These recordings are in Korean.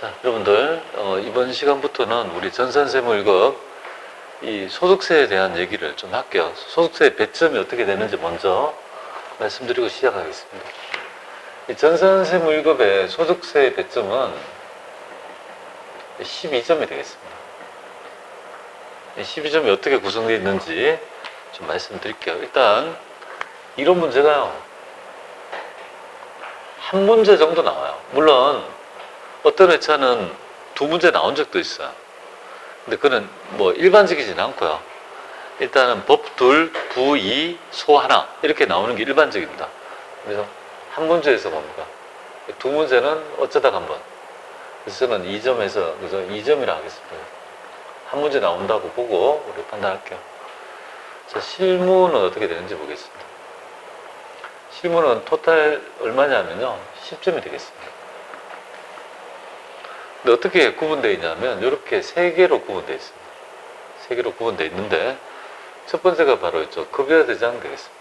자, 여러분들 이번 시간부터는 우리 전산세무일급 이 소득세에 대한 얘기를 좀 할게요. 소득세 배점이 어떻게 되는지 먼저 말씀드리고 시작하겠습니다. 이 전산세무일급의 소득세 배점은 12점이 되겠습니다. 12점이 어떻게 구성되어 있는지 좀 말씀드릴게요. 일단 이론 문제가요, 한 문제 정도 나와요. 물론 어떤 회차는 두 문제 나온 적도 있어요. 근데 그는 뭐 일반적이진 않고요. 일단은 법 둘, 부 2, 소 하나 이렇게 나오는 게 일반적입니다. 그래서 한 문제에서 뭡니까? 두 문제는 어쩌다가 한번. 그래서 저는 2점에서 그래서 2점이라 하겠습니다. 한 문제 나온다고 보고 우리 판단할게요. 자, 실무는 어떻게 되는지 보겠습니다. 실무는 토탈 얼마냐면요, 10점이 되겠습니다. 근데 어떻게 구분되어 있냐면 이렇게 세 개로 구분되어 있습니다. 세 개로 구분되어 있는데 첫 번째가 바로 있죠, 급여대장 되겠습니다.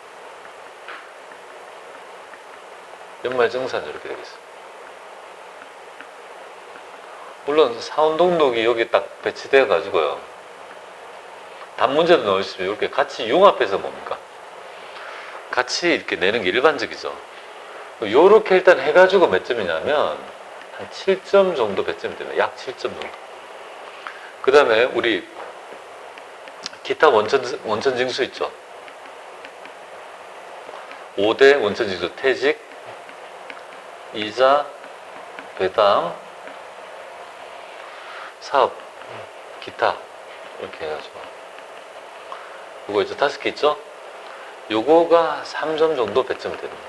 연말정산 이렇게 되겠습니다. 물론 사원등록이 여기 딱 배치되어 가지고요, 단문제도 넣을 수 있으면 이렇게 같이 융합해서 뭡니까? 같이 이렇게 내는 게 일반적이죠. 요렇게 일단 해가지고 몇 점이냐면 한 7점 정도 배점이 됩니다. 약 7점 정도. 그 다음에 우리 기타 원천징수 있죠. 5대 원천징수, 퇴직, 이자, 배당, 사업, 기타 이렇게 해가지고 요거 이제 5개 있죠. 요거가 3점 정도 배점이 됩니다.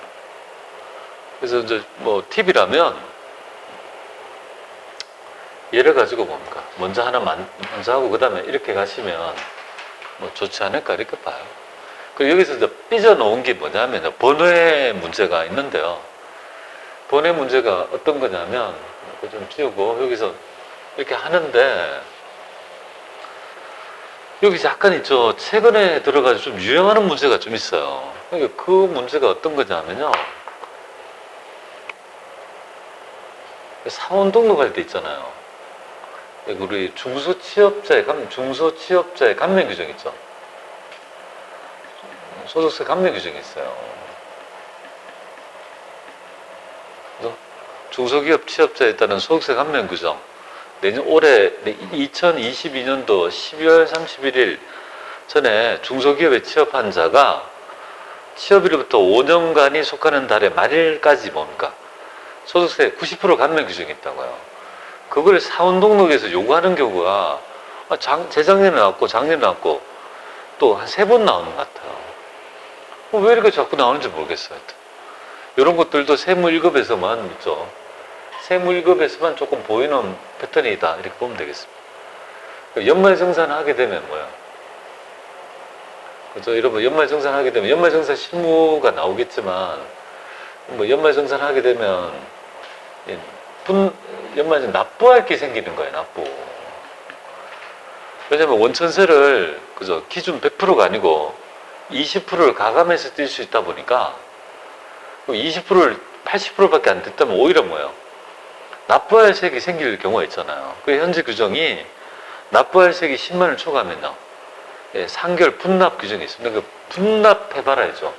그래서 이제 뭐 팁이라면 얘를 가지고 뭡니까? 먼저 하나 먼저 하고 그 다음에 이렇게 가시면 뭐 좋지 않을까 이렇게 봐요. 그리고 여기서 이제 삐져놓은 게 뭐냐면 번외 문제가 있는데요. 번외 문제가 어떤 거냐면 이거 좀 지우고 여기서 이렇게 하는데 여기 약간 있죠. 최근에 들어가지고 좀 유행하는 문제가 좀 있어요. 그러니까 그 문제가 어떤 거냐면요, 사원 등록할 때 있잖아요. 우리 중소취업자의 감면 규정 있죠. 소득세 감면 규정이 있어요. 그래서 중소기업 취업자에 따른 소득세 감면 규정, 올해 2022년도 12월 31일 전에 중소기업에 취업한 자가 취업일로부터 5년간이 속하는 달의 말일까지 뭡니까? 소득세 90% 감면 규정이 있다고요. 그걸 사원등록에서 요구하는 경우가 재작년에 나왔고 작년에 나왔고 또 한 3번 나오는 것 같아요. 왜 이렇게 자꾸 나오는지 모르겠어요. 이런 것들도 세무 1급에서만 있죠. 세무 1급에서만 조금 보이는 패턴이다 이렇게 보면 되겠습니다. 연말정산 하게 되면 뭐야? 그죠? 여러분, 연말정산 하게 되면 연말정산 실무가 나오겠지만 뭐 연말정산 하게 되면 연말에 납부할 게 생기는 거예요. 납부. 왜냐면 원천세를 그죠, 기준 100%가 아니고 20%를 가감해서 뛸 수 있다 보니까 20%를 80%밖에 안 됐다면 오히려 뭐예요? 납부할 세액이 생길 경우가 있잖아요. 그 현재 규정이 납부할 세액이 10만 원 초과하면요, 예, 상결 분납 규정이 있습니다. 그 분납해봐라죠.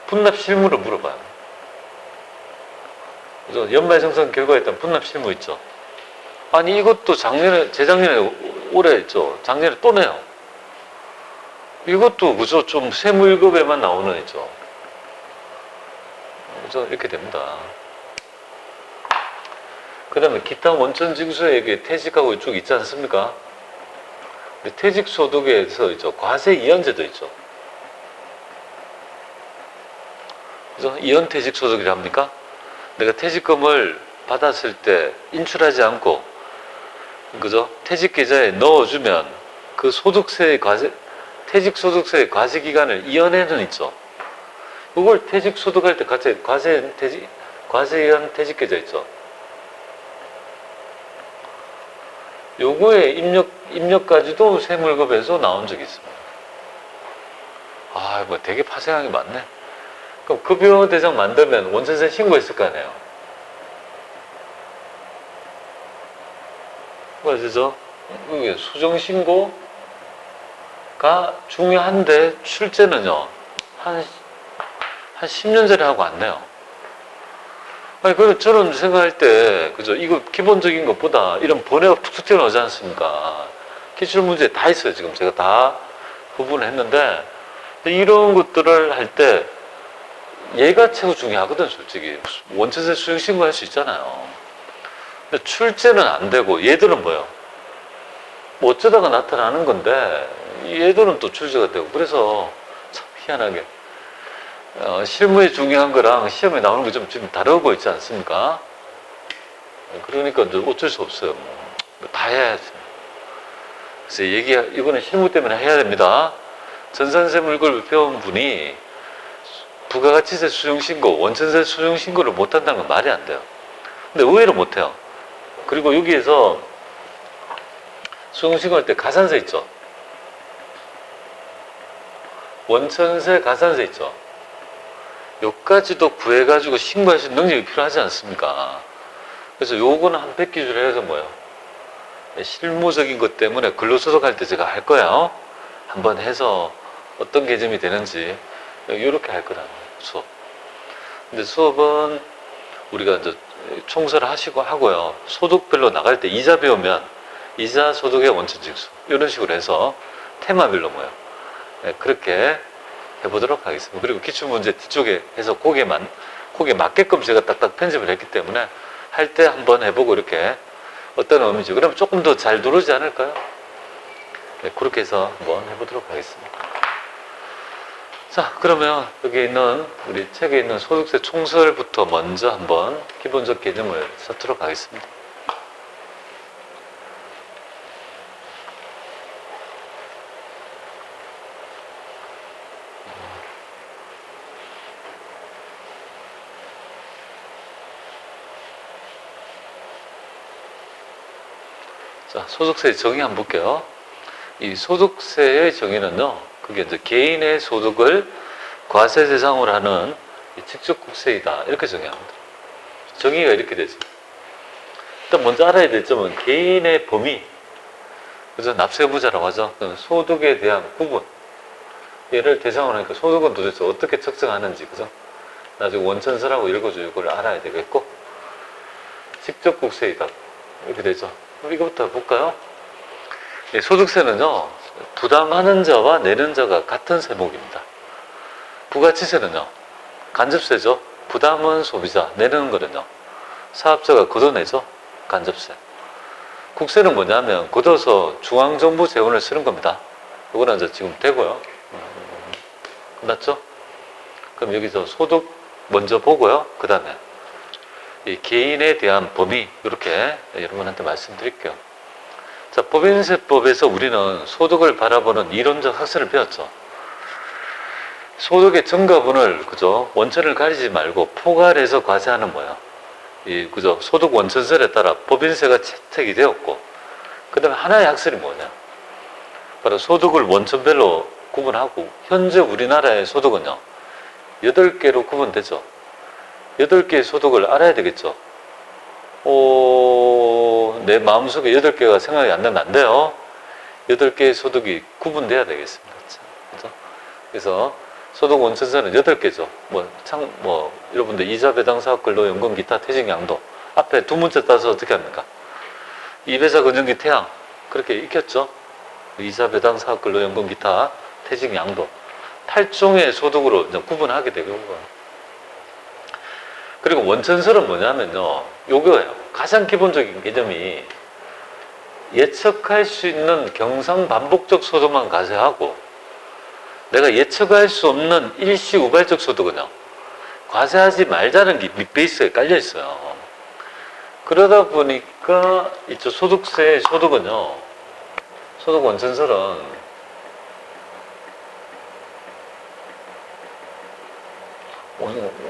분납 실무를 물어봐요. 그죠? 연말정산 결과에 따른 분납 실무 있죠. 아니 이것도 재작년에 올해 있죠. 작년에 또 내요. 이것도 그죠? 좀 세무 1급에만 나오는 있죠. 그죠? 이렇게 됩니다. 그 다음에 기타 원천징수액에 퇴직하고 쭉 있지 않습니까? 퇴직소득에서 있죠. 과세 이연제도 있죠. 그죠? 이연퇴직소득이라 합니까? 내가 퇴직금을 받았을 때 인출하지 않고, 그죠? 퇴직계좌에 넣어주면 그 퇴직소득세의 과세 기간을 이연에는 있죠. 그걸 퇴직소득할 때 과세이연 퇴직계좌 있죠. 요거에 입력까지도 세무일급에서 나온 적이 있습니다. 아, 뭐 되게 파생한 게 많네. 그럼 급여대장 만들면 원천세 신고했을 거 아니에요. 맞죠? 이게 수정신고가 중요한데 출제는요 한 10년 전에 하고 왔네요. 아니, 그래, 저는 생각할 때, 그죠? 이거 기본적인 것보다 이런 번외가 툭툭 튀어나오지 않습니까? 기출문제 다 있어요, 지금. 제가 다 구분을 했는데, 이런 것들을 할 때, 얘가 최고 중요하거든, 솔직히. 원천세 수용신고 할 수 있잖아요. 근데 출제는 안 되고, 얘들은 뭐예요? 뭐 어쩌다가 나타나는 건데, 얘들은 또 출제가 되고, 그래서 참 희한하게. 실무에 중요한 거랑 시험에 나오는 게 좀 다르고 보이지 않습니까? 그러니까 어쩔 수 없어요. 다 해야지. 그래서 이거는 실무 때문에 해야 됩니다. 전산세 물걸 배운 분이 부가가치세 수정신고, 원천세 수정신고를 못한다는 건 말이 안 돼요. 근데 의외로 못해요. 그리고 여기에서 수정신고 할 때 가산세 있죠? 원천세 가산세 있죠? 요까지도 구해가지고 신고할 수 있는 능력이 필요하지 않습니까? 그래서 요거는 한 100기준을 해서 뭐예요? 실무적인 것 때문에 근로소득할 때 제가 할 거예요. 한번 해서 어떤 개념이 되는지 요렇게 할 거라는 거예요, 수업. 근데 수업은 우리가 이제 총서를 하고요. 소득별로 나갈 때 이자 배우면 이자 소득의 원천징수 이런 식으로 해서 테마별로 뭐예요? 그렇게 해보도록 하겠습니다. 그리고 기출문제 뒤쪽에 해서 거기에 맞게끔 제가 딱딱 편집을 했기 때문에 할 때 한번 해보고 이렇게 어떤 의미죠. 그럼 조금 더 잘 누르지 않을까요? 네, 그렇게 해서 한번 해보도록 하겠습니다. 자, 그러면 여기 있는 우리 책에 있는 소득세 총설부터 먼저 한번 기본적 개념을 찾도록 하겠습니다. 자, 소득세 정의 한번 볼게요. 이 소득세의 정의는요, 그게 이제 개인의 소득을 과세 대상으로 하는 직접 국세이다. 이렇게 정의합니다. 정의가 이렇게 되죠. 일단 먼저 알아야 될 점은 개인의 범위, 그래서 납세부자라고 하죠. 소득에 대한 구분. 얘를 대상으로 하니까 소득은 도대체 어떻게 측정하는지, 그죠? 나중에 원천서라고 읽어줘. 이걸 알아야 되겠고, 직접 국세이다. 이렇게 되죠. 그럼 이거부터 볼까요? 소득세는요, 부담하는 자와 내는 자가 같은 세목입니다. 부가치세는요, 간접세죠. 부담은 소비자, 내는 거는요, 사업자가 걷어내죠. 간접세. 국세는 뭐냐면, 걷어서 중앙정부 재원을 쓰는 겁니다. 이거는 이제 지금 되고요. 끝났죠? 그럼 여기서 소득 먼저 보고요. 그 다음에 이 개인에 대한 범위, 이렇게 여러분한테 말씀드릴게요. 자, 법인세법에서 우리는 소득을 바라보는 이론적 학설을 배웠죠. 소득의 증가분을, 그죠? 원천을 가리지 말고 포괄해서 과세하는 뭐야? 그죠? 소득 원천설에 따라 법인세가 채택이 되었고, 그 다음에 하나의 학설이 뭐냐? 바로 소득을 원천별로 구분하고, 현재 우리나라의 소득은요, 8개로 구분되죠. 8개의 소득을 알아야 되겠죠. 내 마음속에 8개가 생각이 안 나면 안 돼요. 8개의 소득이 구분돼야 되겠습니다. 그죠? 그래서 소득 원천세는 8개죠. 여러분들 이자 배당 사업 근로 연금 기타 퇴직 양도. 앞에 두 문자 따서 어떻게 합니까? 이배사 건전기 태양. 그렇게 익혔죠. 이자 배당 사업 근로 연금 기타 퇴직 양도. 8종의 소득으로 이제 구분하게 되고. 그리고 원천설은 뭐냐면요, 요거예요. 가장 기본적인 개념이 예측할 수 있는 경상반복적 소득만 과세하고, 내가 예측할 수 없는 일시 우발적 소득은요, 과세하지 말자는 게 밑베이스에 깔려 있어요. 그러다 보니까 이쪽 소득세의 소득은요, 소득 원천설은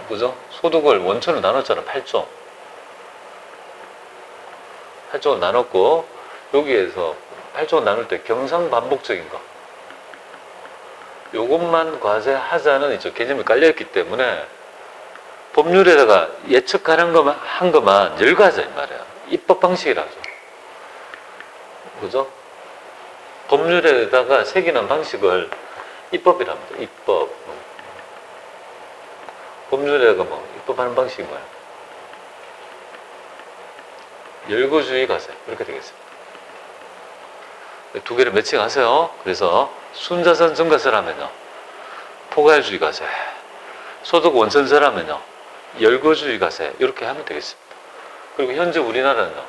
그죠? 소득을 원천을 나눴잖아. 8종. 8종을 나눴고, 여기에서 8종을 나눌 때 경상반복적인 거, 요것만 과세하자는 이쪽 개념이 깔려있기 때문에 법률에다가 예측하는 것만 한 것만 열거하자 이 말이야. 입법 방식이라죠. 그죠? 법률에다가 새기는 방식을 입법이랍니다. 입법. 법률에다가 뭐 입법하는 방식이 뭐야? 열거주의 과세 이렇게 되겠습니다. 두 개를 매칭하세요. 그래서 순자산 증가세라면요, 포괄주의 과세, 소득 원천세라면요, 열거주의 과세 이렇게 하면 되겠습니다. 그리고 현재 우리나라는요,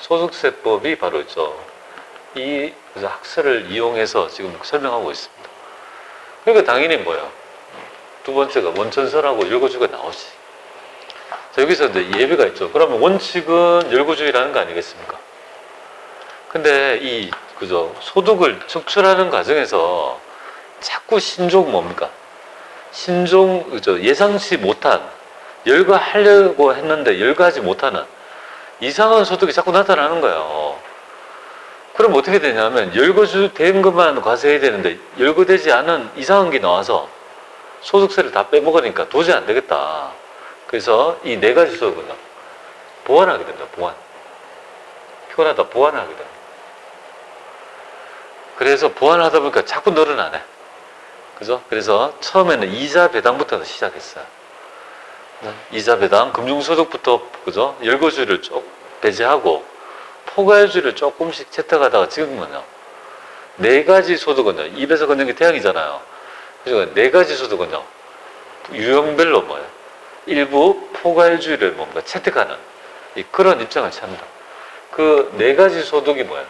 소득세법이 바로 있죠. 이 학설을 이용해서 지금 설명하고 있습니다. 그러니까 당연히 뭐예요? 두 번째가 원천세라고 열거주의가 나오지. 자, 여기서 이제 예외가 있죠. 그러면 원칙은 열거주의라는 거 아니겠습니까? 근데 이 그죠, 소득을 축출하는 과정에서 자꾸 신종 뭡니까? 신종 그죠, 예상치 못한, 열거하려고 했는데 열거하지 못하는 이상한 소득이 자꾸 나타나는 거예요. 그럼 어떻게 되냐면 열거주 된 것만 과세해야 되는데 열거되지 않은 이상한 게 나와서 소득세를 다 빼먹으니까 도저히 안 되겠다. 그래서 이 네 가지 소득은요, 보완하게 된다. 보완. 피곤하다. 보완하게 된다. 그래서 보완하다 보니까 자꾸 늘어나네. 그죠? 그래서 처음에는 이자 배당부터 시작했어요. 이자 배당, 금융소득부터, 그죠? 열거주의를 쭉 배제하고 포괄주의를 조금씩 채택하다가 지금은요, 네 가지 소득은요, 입에서 걷는 게 태양이잖아요. 그래서 네 가지 소득은요, 유형별로 뭐예요? 일부 포괄주의를 뭔가 채택하는 그런 입장을 취합니다. 그 네 가지 소득이 뭐예요?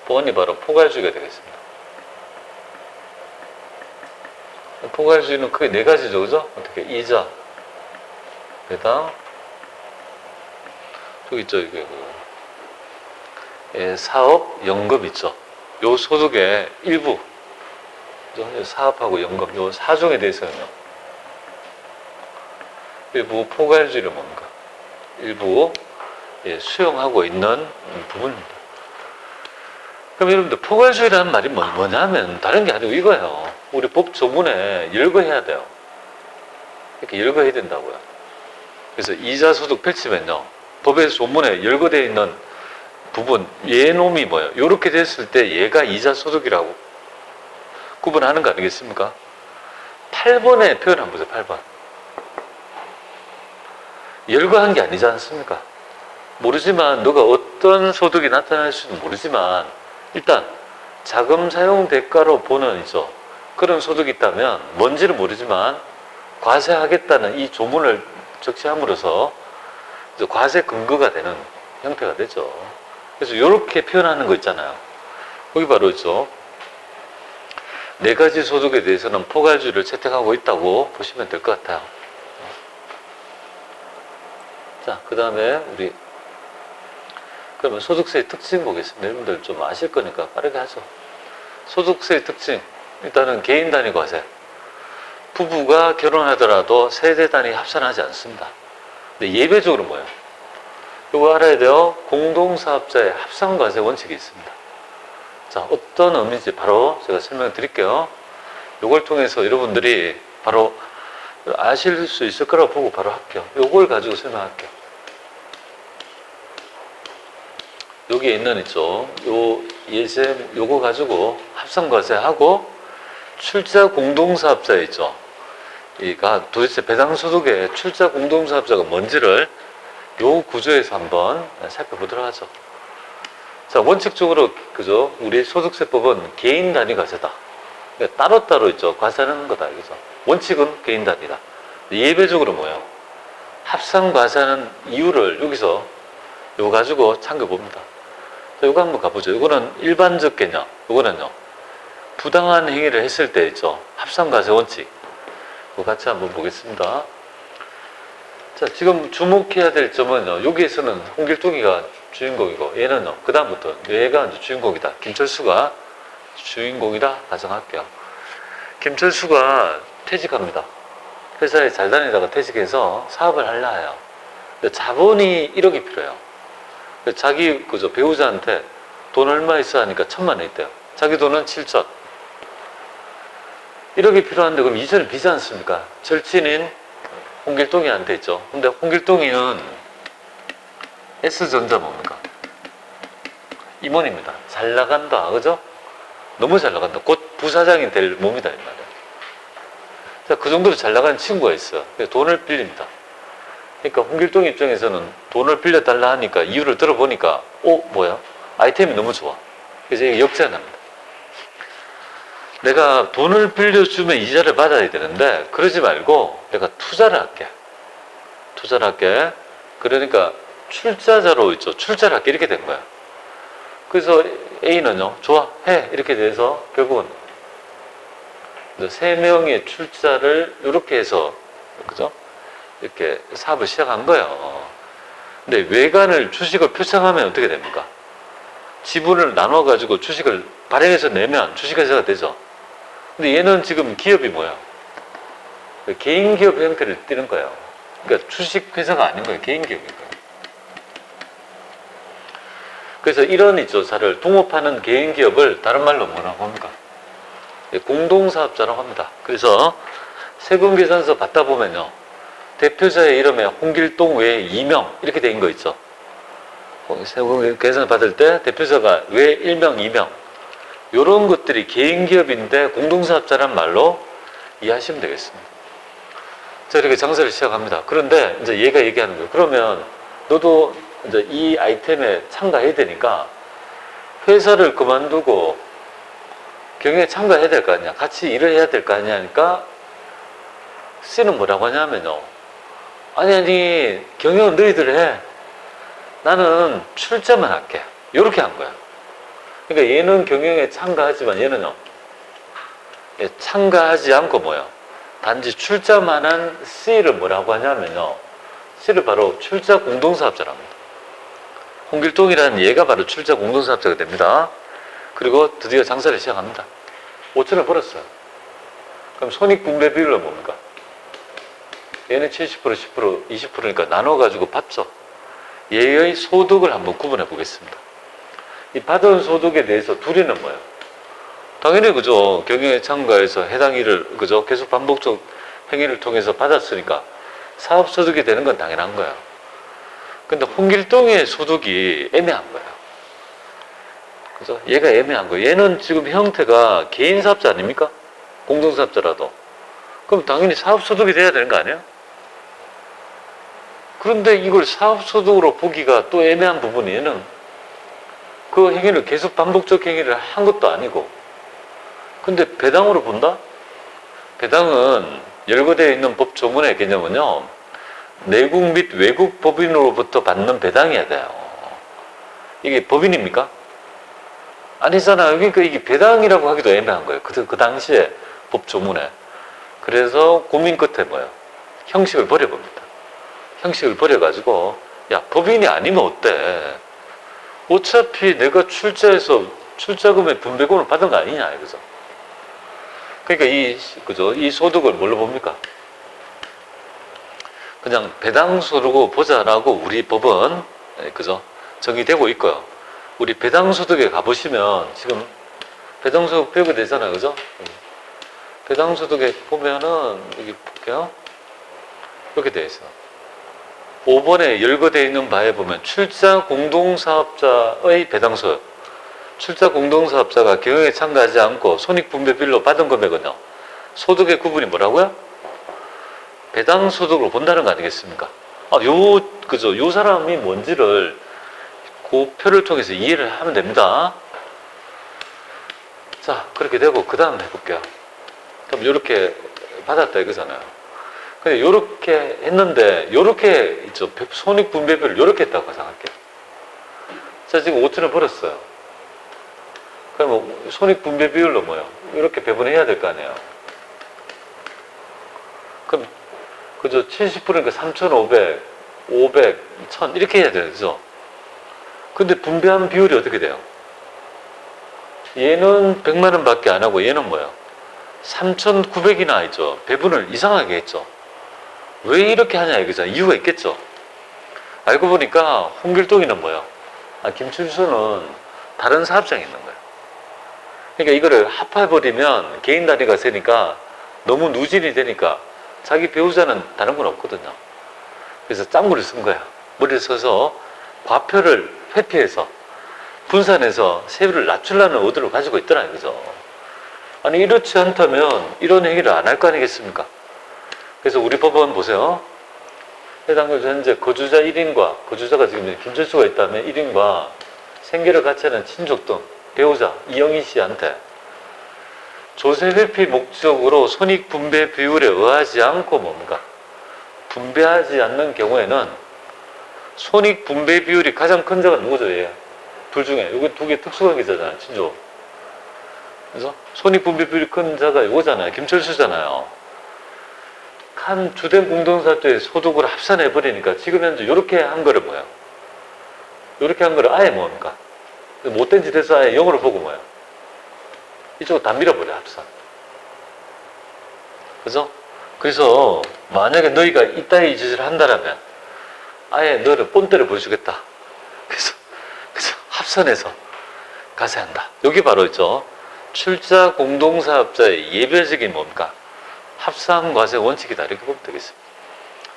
보완이 바로 포괄주의가 되겠습니다. 포괄주의는 크게 네 가지죠, 그죠? 어떻게? 이자, 배당, 또 있죠, 이게 사업, 연금 있죠. 요 소득의 일부, 그죠? 사업하고 연금, 요 사종에 대해서는요, 일부 포괄주의를 뭡니까? 일부 수용하고 있는 부분입니다. 그럼 여러분들, 포괄주의라는 말이 뭐냐면 다른 게 아니고 이거예요. 우리 법 조문에 열거해야 돼요. 이렇게 열거해야 된다고요. 그래서 이자소득 펼치면요, 법의 조문에 열거되어 있는 부분, 얘놈이 뭐예요? 이렇게 됐을 때 얘가 이자소득이라고 구분하는 거 아니겠습니까? 8번에 표현 한번 보세요. 8번. 열거한 게 아니지 않습니까? 모르지만 너가 어떤 소득이 나타날지도 모르지만 일단 자금 사용 대가로 보는 있죠. 그런 소득이 있다면 뭔지는 모르지만 과세하겠다는 이 조문을 적시함으로써 과세 근거가 되는 형태가 되죠. 그래서 이렇게 표현하는 거 있잖아요. 거기 바로 있죠. 네 가지 소득에 대해서는 포괄주의를 채택하고 있다고 보시면 될 것 같아요. 자, 그 다음에 우리 그러면 소득세의 특징 보겠습니다. 여러분들 좀 아실 거니까 빠르게 하죠. 소득세의 특징, 일단은 개인 단위 과세. 부부가 결혼하더라도 세대 단위 합산하지 않습니다. 근데 예외적으로 뭐예요? 이거 알아야 돼요. 공동사업자의 합산과세 원칙이 있습니다. 자, 어떤 의미인지 바로 제가 설명을 드릴게요. 이걸 통해서 여러분들이 바로 아실 수 있을 거라고 보고 바로 할게요. 이걸 가지고 설명할게요. 여기에 있는 있죠. 요 예제 요거 가지고 합산과세하고 출자 공동사업자 있죠. 이가 도대체 배당소득의 출자 공동사업자가 뭔지를 요 구조에서 한번 살펴보도록 하죠. 자, 원칙적으로 그죠? 우리 소득세법은 개인 단위 과세다. 그러니까 따로따로 있죠. 과세하는 거다. 그죠? 원칙은 개인 단위다. 예외적으로 뭐예요? 합산 과세하는 이유를 여기서 요거 가지고 참고 봅니다. 자, 요거 한번 가보죠. 요거는 일반적 개념. 요거는요, 부당한 행위를 했을 때 있죠. 합산 과세 원칙. 이거 같이 한번 보겠습니다. 자, 지금 주목해야 될 점은요, 여기에서는 홍길동이가 주인공이고, 얘는요, 그 다음부터 얘가 이제 주인공이다. 김철수가 주인공이다 가정할게요. 김철수가 퇴직합니다. 회사에 잘 다니다가 퇴직해서 사업을 하려 해요. 근데 자본이 1억이 필요해요. 자기 그죠, 배우자한테 돈 얼마 있어 하니까 1,000만 원 있대요. 자기 돈은 7천. 1억이 필요한데 그럼 이전에 비지 않습니까? 절친인 홍길동이한테 있죠. 근데 홍길동이는 S전자 뭡니까? 임원입니다. 잘 나간다, 그죠? 너무 잘 나간다. 곧 부사장이 될 몸이다, 이 말이야. 자, 그 정도로 잘 나가는 친구가 있어. 그래서 돈을 빌립니다. 그러니까 홍길동 입장에서는 돈을 빌려달라 하니까 이유를 들어보니까, 뭐야? 아이템이 너무 좋아. 그래서 이게 역전합니다. 내가 돈을 빌려주면 이자를 받아야 되는데, 그러지 말고 내가 투자를 할게. 그러니까 출자자로 있죠. 출자를 할게. 이렇게 된 거야. 그래서 A는요, 좋아, 해. 이렇게 돼서 결국은 세 명의 출자를 이렇게 해서, 그죠? 이렇게 사업을 시작한 거예요. 근데 외관을 주식을 표창하면 어떻게 됩니까? 지분을 나눠가지고 주식을 발행해서 내면 주식회사가 되죠. 근데 얘는 지금 기업이 뭐야? 개인 기업 형태를 띠는 거예요. 그러니까 주식회사가 아닌 거예요. 개인 기업인 거예요. 그래서 이런 조사를 동업하는 개인 기업을 다른 말로 뭐라고 합니까? 공동사업자라고 합니다. 그래서 세금계산서 받다 보면요, 대표자의 이름에 홍길동 외에 이명 이렇게 돼 있는 거 있죠. 세금계산 받을 때 대표자가 외 1명, 2명 이런 것들이 개인 기업인데 공동사업자란 말로 이해하시면 되겠습니다. 자, 이렇게 장사를 시작합니다. 그런데 이제 얘가 얘기하는 거예요. 그러면 너도 이제 이 아이템에 참가해야 되니까 회사를 그만두고 경영에 참가해야 될 거 아니야. 같이 일을 해야 될 거 아니야. 하니까 C는 뭐라고 하냐면요, 아니 경영은 너희들 해. 나는 출자만 할게. 이렇게 한 거야. 그러니까 얘는 경영에 참가하지만 얘는요, 참가하지 않고 뭐야, 단지 출자만 한 C를 뭐라고 하냐면요, C를 바로 출자 공동사업자랍니다. 홍길동이라는 얘가 바로 출자 공동사업자가 됩니다. 그리고 드디어 장사를 시작합니다. 5천을 벌었어요. 그럼 손익분배 비율은 뭡니까? 얘는 70%, 10%, 20%니까 나눠가지고 받죠. 얘의 소득을 한번 구분해 보겠습니다. 이 받은 소득에 대해서 둘이는 뭐예요? 당연히 그죠. 경영에 참가해서 해당 일을, 그죠, 계속 반복적 행위를 통해서 받았으니까 사업소득이 되는 건 당연한 거예요. 근데 홍길동의 소득이 애매한 거예요. 그죠? 얘가 애매한 거예요. 얘는 지금 형태가 개인 사업자 아닙니까? 공동사업자라도. 그럼 당연히 사업소득이 돼야 되는 거 아니에요? 그런데 이걸 사업소득으로 보기가 또 애매한 부분이, 얘는 그 행위를 계속 반복적 행위를 한 것도 아니고, 근데 배당으로 본다? 배당은 열거되어 있는 법 조문의 개념은요, 내국 및 외국 법인으로부터 받는 배당이어야 돼요. 이게 법인입니까? 아니잖아요. 그러니까 이게 배당이라고 하기도 애매한 거예요. 그 당시에 법 조문에. 그래서 고민 끝에 뭐예요? 형식을 버려봅니다. 형식을 버려가지고, 야, 법인이 아니면 어때? 어차피 내가 출자해서 출자금의 분배금을 받은 거 아니냐, 그죠? 그러니까 그죠? 이 소득을 뭘로 봅니까? 그냥 배당소득으로 보자라고 우리 법은, 그죠, 정의되고 있고요. 우리 배당소득에 가보시면 지금 배당소득 배우게 되잖아요, 그죠? 배당소득에 보면은 여기 볼게요. 이렇게 되어 있어요. 5번에 열거되어 있는 바에 보면 출자 공동사업자의 배당소득, 출자 공동사업자가 경영에 참가하지 않고 손익분배비율로 받은 금액은요, 소득의 구분이 뭐라고요? 배당소득으로 본다는 거 아니겠습니까? 그죠? 요 사람이 뭔지를 그 표를 통해서 이해를 하면 됩니다. 자, 그렇게 되고, 그 다음 해볼게요. 그럼 요렇게 받았다 이거잖아요. 근데 요렇게 했는데, 요렇게 있죠. 손익분배비를 요렇게 했다고 가정할게요. 자, 지금 5천을 벌었어요. 그러면 손익분배비율로 뭐예요? 이렇게 배분해야 될 거 아니에요. 그럼 그죠? 70%니까 3,500, 500, 1,000 이렇게 해야 되죠. 근데 분배한 비율이 어떻게 돼요? 얘는 100만 원밖에 안 하고 얘는 뭐예요? 3,900이나 있죠. 배분을 이상하게 했죠. 왜 이렇게 하냐 이거죠. 이유가 있겠죠. 알고 보니까 홍길동이는 뭐예요? 김춘수는 다른 사업장에 있는 거예요. 그러니까 이거를 합해버리면 개인 단위가 세니까 너무 누진이 되니까 자기 배우자는 다른 건 없거든요. 그래서 짠물을 쓴 거야. 물을 써서 과표를 회피해서 분산해서 세율을 낮추려는 의도를 가지고 있더라, 그죠? 아니, 이렇지 않다면 이런 행위를 안 할 거 아니겠습니까? 그래서 우리 법원 보세요. 해당 거주 현재 거주자 1인과 거주자가 지금 김철수가 있다면 1인과 생계를 같이 하는 친족 등 배우자 이영희 씨한테 조세 회피 목적으로 손익 분배 비율에 의하지 않고 뭡니까? 분배하지 않는 경우에는 손익 분배 비율이 가장 큰 자가 누구죠? 얘? 둘 중에 이거 두 개 특수관계자잖아요, 친족. 그래서 손익 분배 비율이 큰 자가 이거잖아요, 김철수잖아요. 한 주된 공동사업자의 소득을 합산해 버리니까 지금 현재 이렇게 한 거를 뭐야? 이렇게 한 거를 아예 뭡니까? 못된 짓 해서 아예 0으로 보고 뭐야? 이쪽으로 다 밀어버려, 합산. 그죠? 그래서 만약에 너희가 이따위 짓을 한다라면 아예 너를 본때를 보여주겠다. 그래서 합산해서 가세한다. 여기 바로 있죠. 출자 공동사업자의 예외적인 뭡니까? 합산 과세 원칙이다. 이렇게 보면 되겠습니다.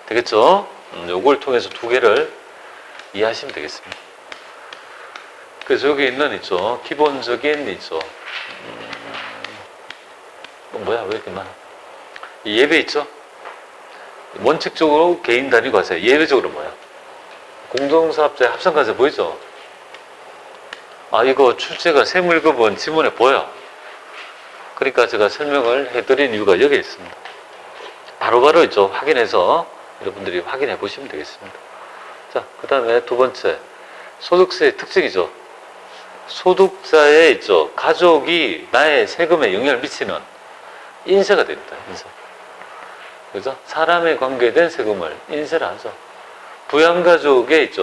되겠죠? 요걸 통해서 두 개를 이해하시면 되겠습니다. 그래서 여기 있는 있죠. 기본적인 있죠. 뭐야, 왜 이렇게 많아? 예외 있죠? 원칙적으로 개인 단위 과세, 예외적으로 뭐야? 공동사업자의 합산 과세 보이죠? 아, 이거 출제가 세무일급은 지문에 보여. 그러니까 제가 설명을 해드린 이유가 여기에 있습니다. 바로바로 있죠. 확인해서 여러분들이 확인해 보시면 되겠습니다. 자, 그 다음에 두 번째. 소득세의 특징이죠. 소득자의 있죠. 가족이 나의 세금에 영향을 미치는 인세가 됩니다. 인세. 그죠? 사람에 관계된 세금을 인세라 하죠. 부양가족에 있죠.